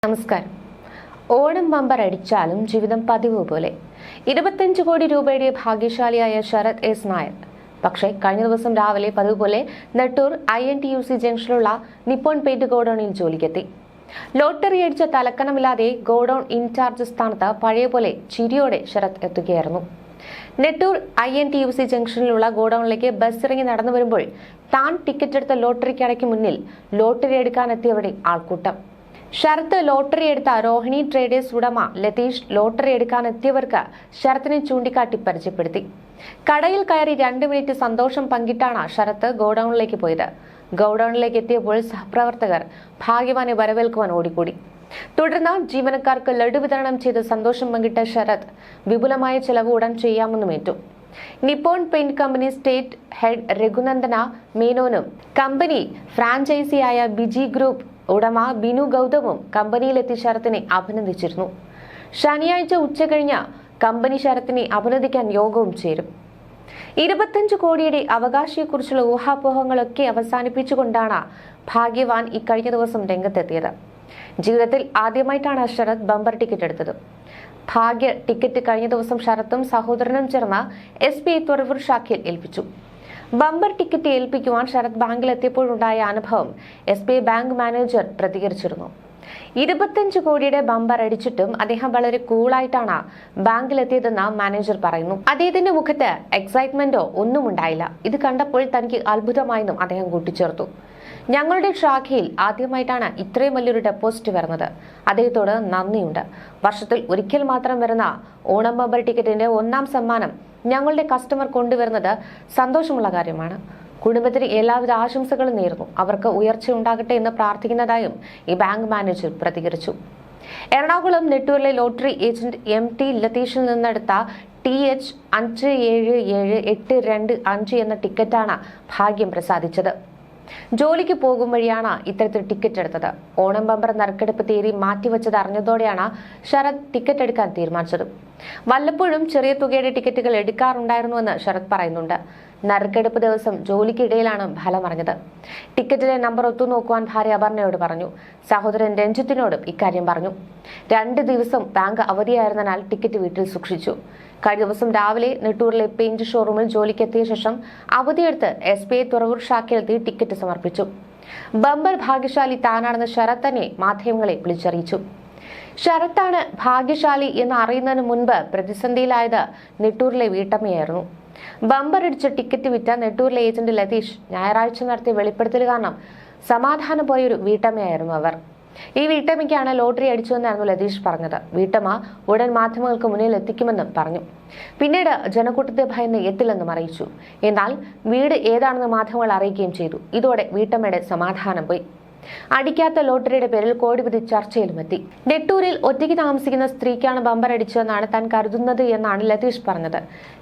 നമസ്കാരം. ഓണം ബമ്പർ അടിച്ചാലും ജീവിതം പതിവ് പോലെ 25 കോടി രൂപയുടെ ഭാഗ്യശാലിയായ ശരത് എസ് നായർ. പക്ഷേ കഴിഞ്ഞ ദിവസം രാവിലെ പതിവ് പോലെ നെട്ടൂർ INTUC ജംഗ്ഷനിലുള്ള നിപ്പോൺ പെയിന്റ് ഗോഡൌണിൽ ജോലിക്കെത്തി. ലോട്ടറി അടിച്ച തലക്കനമില്ലാതെ ഗോഡൌൺ ഇൻചാർജ് സ്ഥാനത്ത് പഴയ പോലെ ചിരിയോടെ ശരത് എത്തുകയായിരുന്നു. നെട്ടൂർ INTUC ജംഗ്ഷനിലുള്ള ഗോഡൌണിലേക്ക് ബസ് ഇറങ്ങി നടന്നു വരുമ്പോൾ താൻ ടിക്കറ്റ് എടുത്ത ലോട്ടറി കടയ്ക്ക് മുന്നിൽ ലോട്ടറി എടുക്കാനെത്തിയവരുടെ ആൾക്കൂട്ടം. ശരത്ത് ലോട്ടറി എടുത്ത രോഹിണി ട്രേഡേഴ്സ് ഉടമ ലതീഷ് ലോട്ടറി എടുക്കാനെത്തിയവർക്ക് ശരത്തിനെ ചൂണ്ടിക്കാട്ടി പരിചയപ്പെടുത്തി. കടയിൽ കയറി 2 മിനിറ്റ് സന്തോഷം പങ്കിട്ടാണ് ശരത്ത് ഗോഡൌണിലേക്ക് പോയത്. ഗോഡൌണിലേക്ക് എത്തിയപ്പോൾ സഹപ്രവർത്തകർ ഭാഗ്യവാനെ വരവേൽക്കുവാൻ ഓടിക്കൂടി. തുടർന്ന് ജീവനക്കാർക്ക് ലഡു വിതരണം ചെയ്ത് സന്തോഷം പങ്കിട്ട ശരത് വിപുലമായ ചെലവ് ഉടൻ ചെയ്യാമെന്നും ഏറ്റു. Nippon paint company state head Raghunandana മേനോനും കമ്പനി ഫ്രാഞ്ചൈസിയായ ബിജി ഗ്രൂപ്പ് ഉടമ ബിനു ഗൗതമും കമ്പനിയിലെത്തി ശരത്തിനെ അഭിനന്ദിച്ചിരുന്നു. ശനിയാഴ്ച ഉച്ചകഴിഞ്ഞ് കമ്പനി ശരത്തിനെ അഭിനന്ദിക്കാൻ യോഗവും ചേരും. 25 കോടിയുടെ അവകാശിയെക്കുറിച്ചുള്ള ഊഹാപോഹങ്ങളൊക്കെ അവസാനിപ്പിച്ചുകൊണ്ടാണ് ഭാഗ്യവാൻ ഇക്കഴിഞ്ഞ ദിവസം രംഗത്തെത്തിയത്. ജീവിതത്തിൽ ആദ്യമായിട്ടാണ് ശരത് ബമ്പർ ടിക്കറ്റ് എടുത്തത്. ഭാഗ്യ ടിക്കറ്റ് കഴിഞ്ഞ ദിവസം ശരത്തും സഹോദരനും ചേർന്ന് SBI തുറവൂർ ശാഖയിൽ ഏൽപ്പിച്ചു. ബമ്പർ ടിക്കറ്റ് ഏൽപ്പിക്കുവാൻ ശരത് ബാങ്കിലെത്തിയപ്പോഴുണ്ടായ അനുഭവം SBI ബാങ്ക് മാനേജർ പ്രതികരിച്ചിരുന്നു. 25 കോടിയുടെ ബമ്പർ അടിച്ചിട്ടും അദ്ദേഹം വളരെ കൂളായിട്ടാണ് ബാങ്കിലെത്തിയതെന്ന് മാനേജർ പറയുന്നു. അദ്ദേഹത്തിന്റെ മുഖത്ത് എക്സൈറ്റ്മെന്റോ ഒന്നും ഉണ്ടായില്ല. ഇത് കണ്ടപ്പോൾ തനിക്ക് അത്ഭുതമായെന്നും അദ്ദേഹം കൂട്ടിച്ചേർത്തു. ഞങ്ങളുടെ ശാഖയിൽ ആദ്യമായിട്ടാണ് ഇത്രയും വലിയൊരു ഡെപ്പോസിറ്റ് വരുന്നത്. അദ്ദേഹത്തോട് നന്ദിയുണ്ട്. വർഷത്തിൽ ഒരിക്കൽ മാത്രം വരുന്ന ഓണം ബമ്പർ ടിക്കറ്റിന്റെ 1ാം സമ്മാനം ഞങ്ങളുടെ കസ്റ്റമർ കൊണ്ടുവരുന്നത് സന്തോഷമുള്ള കാര്യമാണ്. കുടുംബത്തിന് എല്ലാവിധ ആശംസകളും നേരുന്നു. അവർക്ക് ഉയർച്ച ഉണ്ടാകട്ടെ എന്ന് പ്രാർത്ഥിക്കുന്നതായും ഈ ബാങ്ക് മാനേജർ പ്രതികരിച്ചു. എറണാകുളം നെട്ടൂരിലെ ലോട്ടറി ഏജന്റ് MT ലതീഷിൽ നിന്നെടുത്ത TH 5778225 എന്ന ടിക്കറ്റാണ് ഭാഗ്യം പ്രസാദിച്ചത്. ജോലിക്ക് പോകും വഴിയാണ് ഇത്തരത്തിൽ ടിക്കറ്റ് എടുത്തത്. ഓണം ബമ്പർ നറുക്കെടുപ്പ് തീയതി മാറ്റിവെച്ചത് അറിഞ്ഞതോടെയാണ് ശരത് ടിക്കറ്റ് എടുക്കാൻ തീരുമാനിച്ചത്. വല്ലപ്പോഴും ചെറിയ തുകയുടെ ടിക്കറ്റുകൾ എടുക്കാറുണ്ടായിരുന്നുവെന്ന് ശരത് പറയുന്നുണ്ട്. നറുക്കെടുപ്പ് ദിവസം ജോലിക്കിടയിലാണ് ഫലം അറിഞ്ഞത്. ടിക്കറ്റിലെ നമ്പർ ഒത്തുനോക്കുവാൻ ഭാര്യ അപർണയോട് പറഞ്ഞു. സഹോദരൻ രഞ്ജിത്തിനോടും ഇക്കാര്യം പറഞ്ഞു. 2 ദിവസം ബാങ്ക് അവധിയായിരുന്നതിനാൽ ടിക്കറ്റ് വീട്ടിൽ സൂക്ഷിച്ചു. കഴിഞ്ഞ ദിവസം രാവിലെ നെട്ടൂരിലെ പെയിന്റ് ഷോറൂമിൽ ജോലിക്കെത്തിയ ശേഷം അവധിയെടുത്ത് SBI തുറവൂർ ശാഖയിലെത്തി ടിക്കറ്റ് സമർപ്പിച്ചു. ബമ്പർ ഭാഗ്യശാലി താനാണെന്ന് ശരത് തന്നെ മാധ്യമങ്ങളെ വിളിച്ചറിയിച്ചു. ശരത്താണ് ഭാഗ്യശാലി എന്ന് അറിയുന്നതിന് മുൻപ് പ്രതിസന്ധിയിലായത് നെട്ടൂരിലെ വീട്ടമ്മയായിരുന്നു. ബമ്പർ അടിച്ച് ടിക്കറ്റ് വിറ്റ നെട്ടൂരിലെ ഏജന്റ് ലതീഷ് ഞായറാഴ്ച നടത്തിയ വെളിപ്പെടുത്തൽ കാരണം സമാധാനം പോയൊരു വീട്ടമ്മയായിരുന്നു അവർ. ഈ വീട്ടമ്മയ്ക്കാണ് ലോട്ടറി അടിച്ചുവെന്നായിരുന്നു ലതീഷ് പറഞ്ഞത്. വീട്ടമ്മ ഉടൻ മാധ്യമങ്ങൾക്ക് മുന്നിൽ എത്തിക്കുമെന്നും പറഞ്ഞു. പിന്നീട് ജനക്കൂട്ടത്തെ ഭയന്ന് എത്തില്ലെന്നും അറിയിച്ചു. എന്നാൽ വീട് ഏതാണെന്ന് മാധ്യമങ്ങൾ അറിയിക്കുകയും ചെയ്തു. ഇതോടെ വീട്ടമ്മയുടെ സമാധാനം പോയി. അടിക്കാത്ത ലോട്ടറിയുടെ പേരിൽ കോടിപതി ചർച്ചയിലുമെത്തി. നെട്ടൂരിൽ ഒറ്റയ്ക്ക് താമസിക്കുന്ന സ്ത്രീക്കാണ് ബമ്പർ അടിച്ചതെന്നാണ് താൻ കരുതുന്നത് എന്നാണ് ലതീഷ് പറഞ്ഞത്.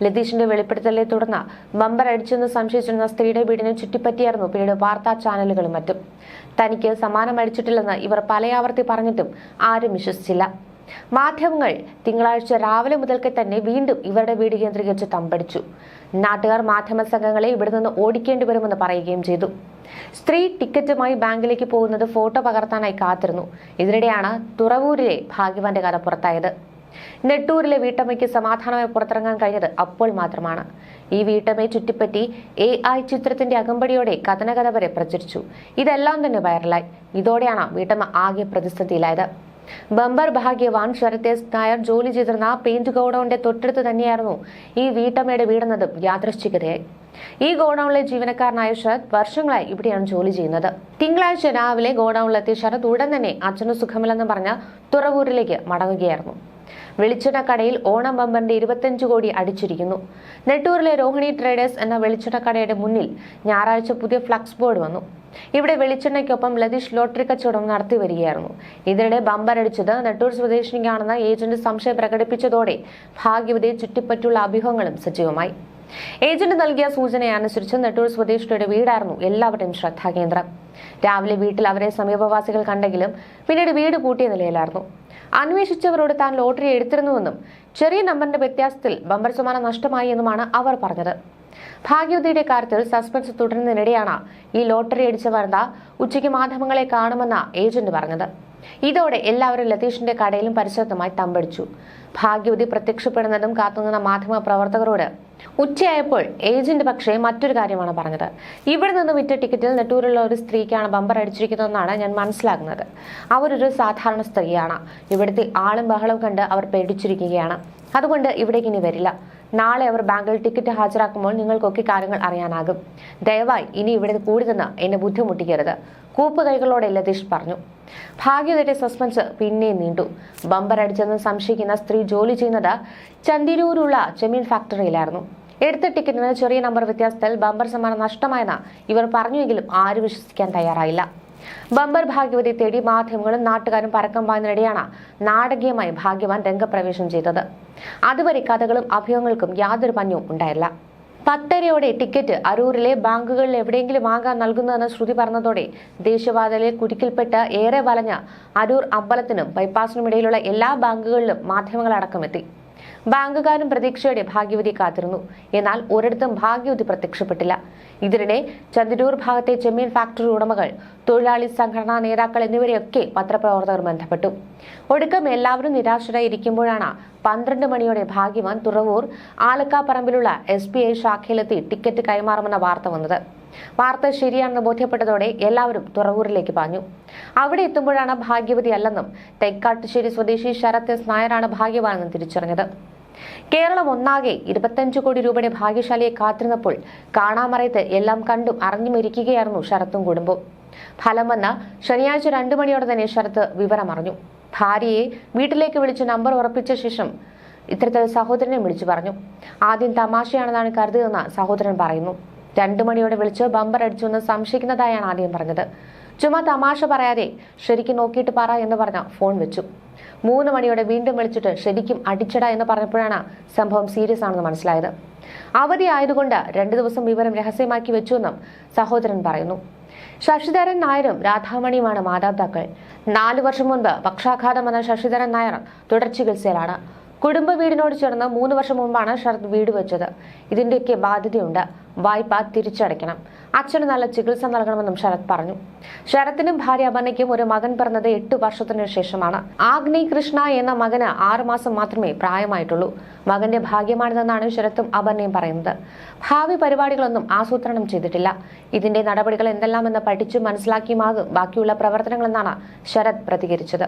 ലതീഷിന്റെ വെളിപ്പെടുത്തലിനെ തുടർന്ന് ബമ്പർ അടിച്ചെന്ന് സംശയിച്ചിരുന്ന സ്ത്രീയുടെ വീടിനെ ചുറ്റിപ്പറ്റിയായിരുന്നു പിന്നീട് വാർത്താ ചാനലുകളും മറ്റും. തനിക്ക് സമ്മാനം അടിച്ചിട്ടില്ലെന്ന് ഇവർ പലയാവർത്തി പറഞ്ഞിട്ടും ആരും വിശ്വസിച്ചില്ല. മാധ്യമങ്ങൾ തിങ്കളാഴ്ച രാവിലെ മുതൽക്ക് തന്നെ വീണ്ടും ഇവരുടെ വീട് കേന്ദ്രീകരിച്ച് തമ്പടിച്ചു. നാട്ടുകാർ മാധ്യമ സംഘങ്ങളെ ഇവിടെ നിന്ന് ഓടിക്കേണ്ടി വരുമെന്ന് പറയുകയും ചെയ്തു. സ്ത്രീ ടിക്കറ്റുമായി ബാങ്കിലേക്ക് പോകുന്നത് ഫോട്ടോ പകർത്താനായി കാത്തിരുന്നു. ഇതിനിടെയാണ് തുറവൂരിലെ ഭാഗ്യവാന്റെ കഥ പുറത്തായത്. നെട്ടൂരിലെ വീട്ടമ്മയ്ക്ക് സമാധാനമായി പുറത്തിറങ്ങാൻ കഴിഞ്ഞത് അപ്പോൾ മാത്രമാണ്. ഈ വീട്ടമ്മയെ ചുറ്റിപ്പറ്റി AI ചിത്രത്തിന്റെ അകമ്പടിയോടെ കഥനകഥ വരെ പ്രചരിച്ചു. ഇതെല്ലാം തന്നെ വൈറലായി. ഇതോടെയാണ് വീട്ടമ്മ ആകെ പ്രതിസന്ധിയിലായത്. ബമ്പർ ഭാഗ്യവാൻ ശരത് എസ് നായർ ജോലി ചെയ്തിരുന്ന പെയിന്റ് ഗോഡൌണിന്റെ തൊട്ടടുത്ത് തന്നെയായിരുന്നു ഈ വീട്ടമ്മയുടെ വീടെന്നതും യാദൃശ്ചികതയായി. ഈ ഗോഡൌണിലെ ജീവനക്കാരനായ ശരത് വർഷങ്ങളായി ഇവിടെയാണ് ജോലി ചെയ്യുന്നത്. തിങ്കളാഴ്ച രാവിലെ ഗോഡൌണിലെത്തിയ ശരത് ഉടൻ തന്നെ അച്ഛനു സുഖമില്ലെന്ന് പറഞ്ഞ് തുറവൂരിലേക്ക് മടങ്ങുകയായിരുന്നു. വെളിച്ചെണ്ണ കടയിൽ ഓണം ബമ്പറിന്റെ 25 കോടി അടിച്ചിരിക്കുന്നു. നെട്ടൂരിലെ രോഹിണി ട്രേഡേഴ്സ് എന്ന വെളിച്ചെണ്ണ കടയുടെ മുന്നിൽ ഞായറാഴ്ച പുതിയ ഫ്ലക്സ് ബോർഡ് വന്നു. ഇവിടെ വെളിച്ചെണ്ണയ്ക്കൊപ്പം ലതീഷ് ലോട്ടറി കച്ചവടം നടത്തി വരികയായിരുന്നു. ഇതിനിടെ ബമ്പർ അടിച്ചത് നെട്ടൂർ സ്വദേശിനിക്കാണെന്ന് ഏജന്റ് സംശയം പ്രകടിപ്പിച്ചതോടെ ഭാഗ്യവതിയെ ചുറ്റിപ്പറ്റിയുള്ള അഭ്യൂഹങ്ങളും സജീവമായി. ഏജന്റ് നൽകിയ സൂചനയനുസരിച്ച് നെട്ടൂർ സ്വദേശിയുടെ വീടായിരുന്നു എല്ലാവരുടെയും ശ്രദ്ധാകേന്ദ്രം. രാവിലെ വീട്ടിൽ അവരെ സമീപവാസികൾ കണ്ടെങ്കിലും പിന്നീട് വീട് പൂട്ടിയ നിലയിലായിരുന്നു. അന്വേഷിച്ചവരോട് താൻ ലോട്ടറി എടുത്തിരുന്നുവെന്നും ചെറിയ നമ്പറിന്റെ വ്യത്യാസത്തിൽ ബമ്പർ സമ്മാനം നഷ്ടമായി എന്നുമാണ് അവർ പറഞ്ഞത്. ഭാഗ്യവതിയുടെ കാര്യത്തിൽ സസ്പെൻസ് തുടരുന്നതിനിടെയാണ് ഈ ലോട്ടറി അടിച്ച വാർത്ത ഉച്ചയ്ക്ക് മാധ്യമങ്ങളെ കാണുമെന്ന ഏജന്റ് പറഞ്ഞത്. ഇതോടെ എല്ലാവരും ലതീഷിന്റെ കടയിലും പരിസരത്തുമായി തമ്പടിച്ചു. ഭാഗ്യവതി പ്രത്യക്ഷപ്പെടുന്നതും കാത്തുനിന്ന മാധ്യമ പ്രവർത്തകരോട് ഉച്ചയായപ്പോൾ ഏജന്റ് പക്ഷേ മറ്റൊരു കാര്യമാണ് പറഞ്ഞത്. ഇവിടെ നിന്ന് വിറ്റ ടിക്കറ്റിൽ നെട്ടൂരുള്ള ഒരു സ്ത്രീക്കാണ് ബമ്പർ അടിച്ചിരിക്കുന്നതെന്നാണ് ഞാൻ മനസ്സിലാക്കുന്നത്. അവരൊരു സാധാരണ സ്ത്രീയാണ്. ഇവിടുത്തെ ആളും ബഹളവും കണ്ട് അവർ പേടിച്ചിരിക്കുകയാണ്. അതുകൊണ്ട് ഇവിടേക്ക് ഇനി വരില്ല. നാളെ അവർ ബാങ്കിൽ ടിക്കറ്റ് ഹാജരാക്കുമ്പോൾ നിങ്ങൾക്കൊക്കെ കാര്യങ്ങൾ അറിയാനാകും. ദയവായി ഇനി ഇവിടെ കൂടി നിന്ന് എന്നെ ബുദ്ധിമുട്ടിക്കരുത്, കൂപ്പ് കൈകളോടെ ലതീഷ് പറഞ്ഞു. ഭാഗ്യവതിയുടെ സസ്പെൻസ് പിന്നെ നീണ്ടു. ബമ്പർ അടിച്ചെന്ന് സംശയിക്കുന്ന സ്ത്രീ ജോലി ചെയ്യുന്നത് ചന്ദിരൂരുള്ള ചെമ്മീൻ ഫാക്ടറിയിലായിരുന്നു. എടുത്ത ടിക്കറ്റിന് ചെറിയ നമ്പർ വ്യത്യാസത്തിൽ ബമ്പർ സമ്മാനം നഷ്ടമായെന്ന് ഇവർ പറഞ്ഞുവെങ്കിലും ആരും വിശ്വസിക്കാൻ തയ്യാറായില്ല. ബമ്പർ ഭാഗ്യവതി തേടി മാധ്യമങ്ങളും നാട്ടുകാരും പരക്കം പായുന്നതിനിടെയാണ് നാടകീയമായി ഭാഗ്യവാൻ രംഗപ്രവേശം ചെയ്തത്. അതുവരെ കഥകളും അഭ്യൂഹങ്ങൾക്കും യാതൊരു പഞ്ഞവും ഉണ്ടായില്ല. 10:30 ടിക്കറ്റ് അരൂരിലെ ബാങ്കുകളിൽ എവിടെയെങ്കിലും വാങ്ങാൻ നൽകുന്നതെന്ന് ശ്രുതി പറഞ്ഞതോടെ ദേശീയപാതയിലെ കുരുക്കിൽപ്പെട്ട് ഏറെ വലഞ്ഞ അരൂർ അമ്പലത്തിനും ബൈപ്പാസിനും ഇടയിലുള്ള എല്ലാ ബാങ്കുകളിലും മാധ്യമങ്ങളടക്കമെത്തി. ബാങ്കുകാരും പ്രതീക്ഷയോടെ ഭാഗ്യവതി കാത്തിരുന്നു. എന്നാൽ ഒരിടത്തും ഭാഗ്യവതി പ്രത്യക്ഷപ്പെട്ടില്ല. ഇതിനിടെ ചന്ദരൂർ ഭാഗത്തെ ചെമ്മീൻ ഫാക്ടറി ഉടമകൾ, തൊഴിലാളി സംഘടനാ നേതാക്കൾ എന്നിവരെയൊക്കെ പത്രപ്രവർത്തകർ ബന്ധപ്പെട്ടു. ഒടുക്കം എല്ലാവരും നിരാശരായി ഇരിക്കുമ്പോഴാണ് 12 മണിയോടെ ഭാഗ്യവാൻ തുറവൂർ ആലക്കാപ്പറമ്പിലുള്ള SBI ശാഖയിലെത്തി ടിക്കറ്റ് കൈമാറുമെന്ന വാർത്ത വന്നത്. വാർത്ത ശരിയാണെന്ന് ബോധ്യപ്പെട്ടതോടെ എല്ലാവരും തുറവൂരിലേക്ക് പാഞ്ഞു. അവിടെ എത്തുമ്പോഴാണ് ഭാഗ്യവതി അല്ലെന്നും തെക്കാട്ടുശ്ശേരി സ്വദേശി ശരത് എസ് നായരാണ് ഭാഗ്യവാനെന്നും തിരിച്ചറിഞ്ഞത്. കേരളം ഒന്നാകെ 25 കോടി രൂപയുടെ ഭാഗ്യശാലിയെ കാത്തിരുന്നപ്പോൾ കാണാമറയത്ത് എല്ലാം കണ്ടും അറിഞ്ഞുമിരിക്കുകയായിരുന്നു ശരത്തും കുടുംബവും. ഫലം വന്ന ശനിയാഴ്ച 2 മണിയോടെ തന്നെ ശരത്ത് വിവരമറിഞ്ഞു. ഭാര്യയെ വീട്ടിലേക്ക് വിളിച്ച് നമ്പർ ഉറപ്പിച്ച ശേഷം ഇത്തരത്തിൽ സഹോദരനെ വിളിച്ചു പറഞ്ഞു. ആദ്യം തമാശയാണെന്നാണ് കരുതിയതെന്ന് സഹോദരൻ പറയുന്നു. 2 മണിയോടെ വിളിച്ച് ബമ്പർ അടിച്ചുവെന്ന് സംശയിക്കുന്നതായാണ് ആദ്യം പറഞ്ഞത്. ചുമ്മാ തമാശ പറയാതെ ശരിക്കും നോക്കിയിട്ട് പറ എന്ന് പറഞ്ഞ ഫോൺ വെച്ചു. 3 മണിയോടെ വീണ്ടും വിളിച്ചിട്ട് ശരിക്കും അടിച്ചട എന്ന് പറഞ്ഞപ്പോഴാണ് സംഭവം സീരിയസ് ആണെന്ന് മനസ്സിലായത്. അവധി ആയതുകൊണ്ട് 2 ദിവസം വിവരം രഹസ്യമാക്കി വെച്ചുവെന്നും സഹോദരൻ പറയുന്നു. ശശിധരൻ നായരും രാധാമണിയുമാണ് മാതാപിതാക്കൾ. 4 വർഷം മുൻപ് പക്ഷാഘാതം വന്ന ശശിധരൻ നായർ തുടർ ചികിത്സയിലാണ്. കുടുംബ വീടിനോട് ചേർന്ന് 3 വർഷം മുമ്പാണ് ശരത് വീട് വെച്ചത്. ഇതിന്റെയൊക്കെ ബാധ്യതയുണ്ട്. വായ്പ തിരിച്ചടയ്ക്കണം. അച്ഛന് നല്ല ചികിത്സ നൽകണമെന്നും ശരത് പറഞ്ഞു. ശരത്തിനും ഭാര്യ അപർണയ്ക്കും ഒരു മകൻ പിറന്നത് 8 വർഷത്തിനു ശേഷമാണ്. ആഗ്നേയ് കൃഷ്ണ എന്ന മകന് 6 മാസം മാത്രമേ പ്രായമായിട്ടുള്ളൂ. മകന്റെ ഭാഗ്യമാണിതെന്നാണ് ശരത്തും അപർണയും പറയുന്നത്. ഭാവി പരിപാടികളൊന്നും ആസൂത്രണം ചെയ്തിട്ടില്ല. ഇതിന്റെ നടപടികൾ എന്തെല്ലാമെന്ന് പഠിച്ചു മനസ്സിലാക്കിയുമാകും ബാക്കിയുള്ള പ്രവർത്തനങ്ങളെന്നാണ് ശരത് പ്രതികരിച്ചത്.